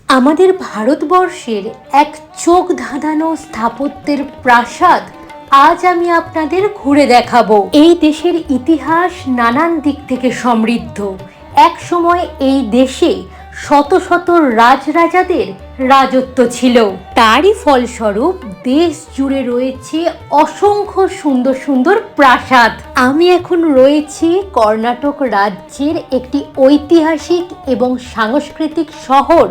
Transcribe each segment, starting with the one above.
আমাদের ভারতবর্ষের এক চোখ ধাঁধানো স্থাপত্যের প্রাসাদ আজ আমি আপনাদের ঘুরে দেখাবো। এই দেশের ইতিহাস নানান দিক থেকে সমৃদ্ধ। এক সময় এই দেশে শত শত রাজরাজাদের রাজত্ব ছিল। তারই ফলস্বরূপ দেশ জুড়ে রয়েছে অসংখ্য সুন্দর সুন্দর প্রাসাদ। আমি এখন রয়েছি কর্ণাটক রাজ্যের একটি ঐতিহাসিক এবং সাংস্কৃতিক শহর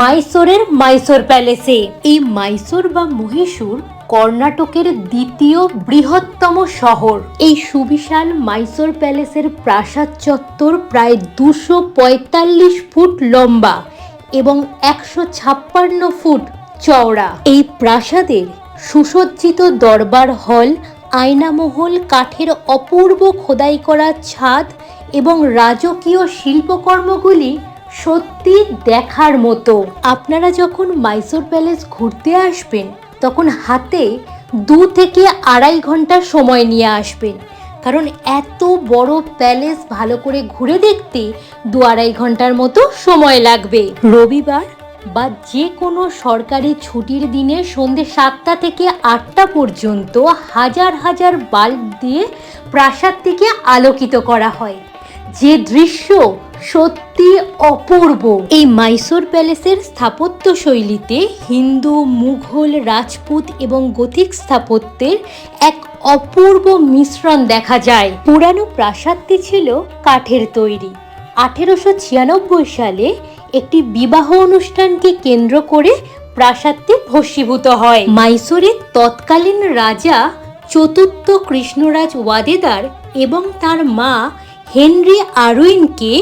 মাইসোরের মাইসোর প্যালেসে। এই মাইসোর বা মহীশূর কর্ণাটকের দ্বিতীয় বৃহত্তম শহর। এই সুবিশাল মাইসোর প্যালেসের প্রাসাদ চত্বর প্রায় 245 ফুট লম্বা এবং 156 ফুট চওড়া। এই প্রাসাদের সুসজ্জিত দরবার হল, আয়নামহল, কাঠের অপূর্ব খোদাই করা ছাদ এবং রাজকীয় শিল্পকর্মগুলি সত্যি দেখার মতো। আপনারা যখন মাইসোর প্যালেস ঘুরতে আসবেন তখন হাতে 2 থেকে 2.5 ঘন্টা সময় নিয়ে আসবেন, কারণ এত বড় প্যালেস ভালো করে ঘুরে দেখতে 2-2.5 ঘন্টার মতো সময় লাগবে। রবিবার বা যে কোনো সরকারি ছুটির দিনে সন্ধ্যে 7টা থেকে 8টা পর্যন্ত হাজার হাজার বাল্ব দিয়ে প্রাসাদটিকে আলোকিত করা হয়। যে দৃশ্য সত্যি অপূর্ব। এই মাইসোর প্যালেসের স্থাপত্য শৈলীতে হিন্দু, মুঘল, রাজপুত এবং গথিক স্থাপত্যের এক অপূর্ব মিশ্রণ দেখা যায়। পুরানো প্রাসাদটি ছিল কাঠের তৈরি। 1896 সালে একটি বিবাহ অনুষ্ঠানকে কেন্দ্র করে প্রাসাদটি ভস্মীভূত হয়। মাইসোরের তৎকালীন রাজা চতুর্থ কৃষ্ণরাজ ওয়াদেদার এবং তার মা হেনরি আরউইনকে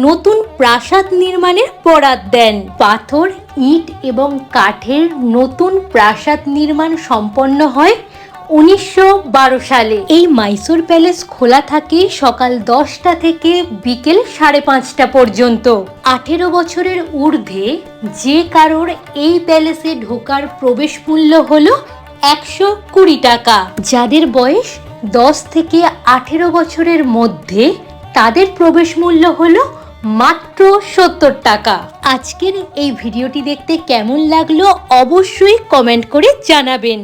নতুন প্রাসাদ নির্মাণের বরাত দেন। পাথর, ইট এবং কাঠের নতুন প্রাসাদ নির্মাণ সম্পন্ন হয় 1912 সালে। এই মাইসোর প্যালেস খোলা থাকে সকাল 10টা থেকে বিকেল 5:30টা পর্যন্ত। 18 বছরের ঊর্ধ্বে যে কারোর এই প্যালেসে ঢোকার প্রবেশ মূল্য হলো 120 টাকা। যাদের বয়স 10 থেকে 18 বছরের মধ্যে তাদের প্রবেশ মূল্য হলো মাত্র 70 টাকা। আজকের এই ভিডিওটি দেখতে কেমন লাগলো অবশ্যই কমেন্ট করে জানাবেন।